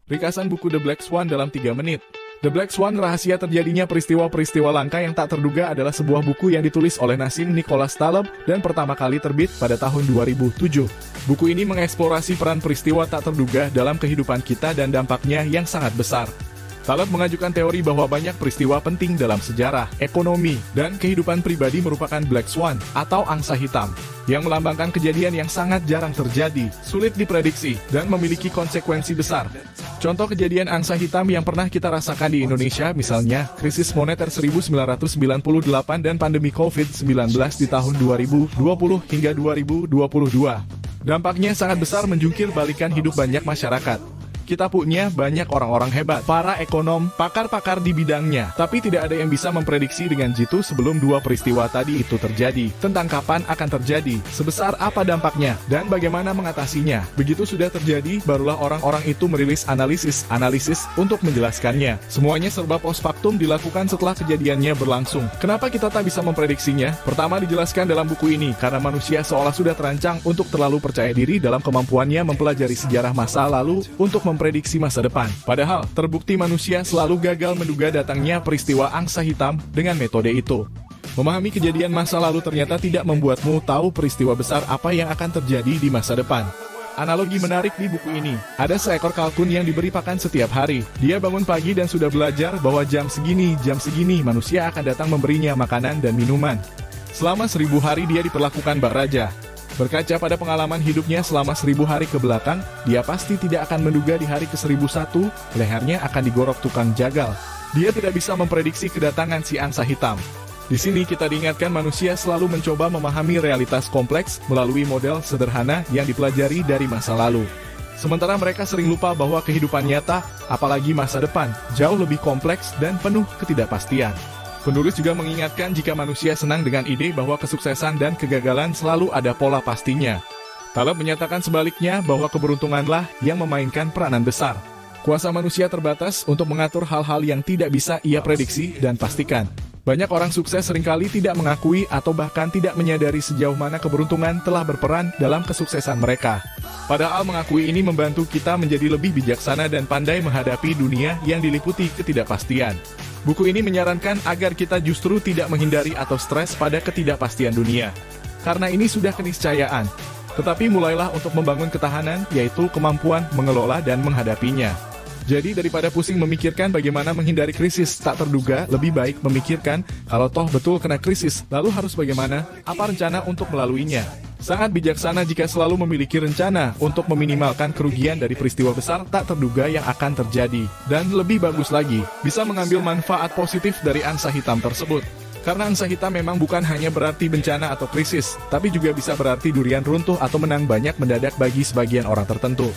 Ringkasan buku The Black Swan dalam 3 menit. The Black Swan, rahasia terjadinya peristiwa-peristiwa langka yang tak terduga adalah sebuah buku yang ditulis oleh Nassim Nicholas Taleb dan pertama kali terbit pada tahun 2007. Buku ini mengeksplorasi peran peristiwa tak terduga dalam kehidupan kita dan dampaknya yang sangat besar. Taleb mengajukan teori bahwa banyak peristiwa penting dalam sejarah, ekonomi, dan kehidupan pribadi merupakan Black Swan atau angsa hitam, yang melambangkan kejadian yang sangat jarang terjadi, sulit diprediksi, dan memiliki konsekuensi besar. Contoh kejadian angsa hitam yang pernah kita rasakan di Indonesia misalnya, krisis moneter 1998 dan pandemi COVID-19 di tahun 2020 hingga 2022. Dampaknya sangat besar menjungkir balikan hidup banyak masyarakat. Kita punya banyak orang-orang hebat, para ekonom, pakar-pakar di bidangnya, tapi tidak ada yang bisa memprediksi dengan jitu sebelum dua peristiwa tadi itu terjadi, tentang kapan akan terjadi, sebesar apa dampaknya, dan bagaimana mengatasinya. Begitu sudah terjadi, barulah orang-orang itu merilis analisis untuk menjelaskannya. Semuanya serba post factum dilakukan setelah kejadiannya berlangsung. Kenapa kita tak bisa memprediksinya? Pertama dijelaskan dalam buku ini, karena manusia seolah sudah terancang untuk terlalu percaya diri dalam kemampuannya mempelajari sejarah masa lalu untuk memprediksi masa depan. Padahal, terbukti manusia selalu gagal menduga datangnya peristiwa angsa hitam dengan metode itu. Memahami kejadian masa lalu ternyata tidak membuatmu tahu peristiwa besar apa yang akan terjadi di masa depan. Analogi menarik di buku ini, ada seekor kalkun yang diberi pakan setiap hari. Dia bangun pagi dan sudah belajar bahwa jam segini manusia akan datang memberinya makanan dan minuman. Selama 1000 hari dia diperlakukan bak raja. Berkaca pada pengalaman hidupnya selama 1000 hari ke belakang, dia pasti tidak akan menduga di hari ke-1001, lehernya akan digorok tukang jagal. Dia tidak bisa memprediksi kedatangan si angsa hitam. Di sini kita diingatkan manusia selalu mencoba memahami realitas kompleks melalui model sederhana yang dipelajari dari masa lalu. Sementara mereka sering lupa bahwa kehidupan nyata, apalagi masa depan, jauh lebih kompleks dan penuh ketidakpastian. Penulis juga mengingatkan jika manusia senang dengan ide bahwa kesuksesan dan kegagalan selalu ada pola pastinya. Taleb menyatakan sebaliknya bahwa keberuntunganlah yang memainkan peranan besar. Kuasa manusia terbatas untuk mengatur hal-hal yang tidak bisa ia prediksi dan pastikan. Banyak orang sukses seringkali tidak mengakui atau bahkan tidak menyadari sejauh mana keberuntungan telah berperan dalam kesuksesan mereka. Padahal mengakui ini membantu kita menjadi lebih bijaksana dan pandai menghadapi dunia yang diliputi ketidakpastian. Buku ini menyarankan agar kita justru tidak menghindari atau stres pada ketidakpastian dunia. Karena ini sudah keniscayaan. Tetapi mulailah untuk membangun ketahanan, yaitu kemampuan mengelola dan menghadapinya. Jadi daripada pusing memikirkan bagaimana menghindari krisis tak terduga, lebih baik memikirkan kalau toh betul kena krisis, lalu harus bagaimana, apa rencana untuk melaluinya. Sangat bijaksana jika selalu memiliki rencana untuk meminimalkan kerugian dari peristiwa besar tak terduga yang akan terjadi. Dan lebih bagus lagi, bisa mengambil manfaat positif dari angsa hitam tersebut. Karena angsa hitam memang bukan hanya berarti bencana atau krisis, tapi juga bisa berarti durian runtuh atau menang banyak mendadak bagi sebagian orang tertentu.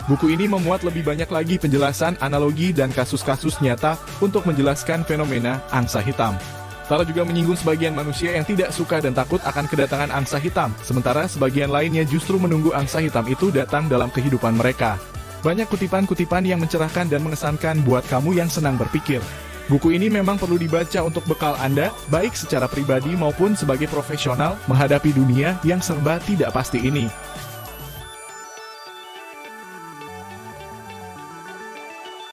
Buku ini memuat lebih banyak lagi penjelasan, analogi, dan kasus-kasus nyata untuk menjelaskan fenomena angsa hitam. Taleb juga menyinggung sebagian manusia yang tidak suka dan takut akan kedatangan angsa hitam, sementara sebagian lainnya justru menunggu angsa hitam itu datang dalam kehidupan mereka. Banyak kutipan-kutipan yang mencerahkan dan mengesankan buat kamu yang senang berpikir. Buku ini memang perlu dibaca untuk bekal Anda, baik secara pribadi maupun sebagai profesional, menghadapi dunia yang serba tidak pasti ini.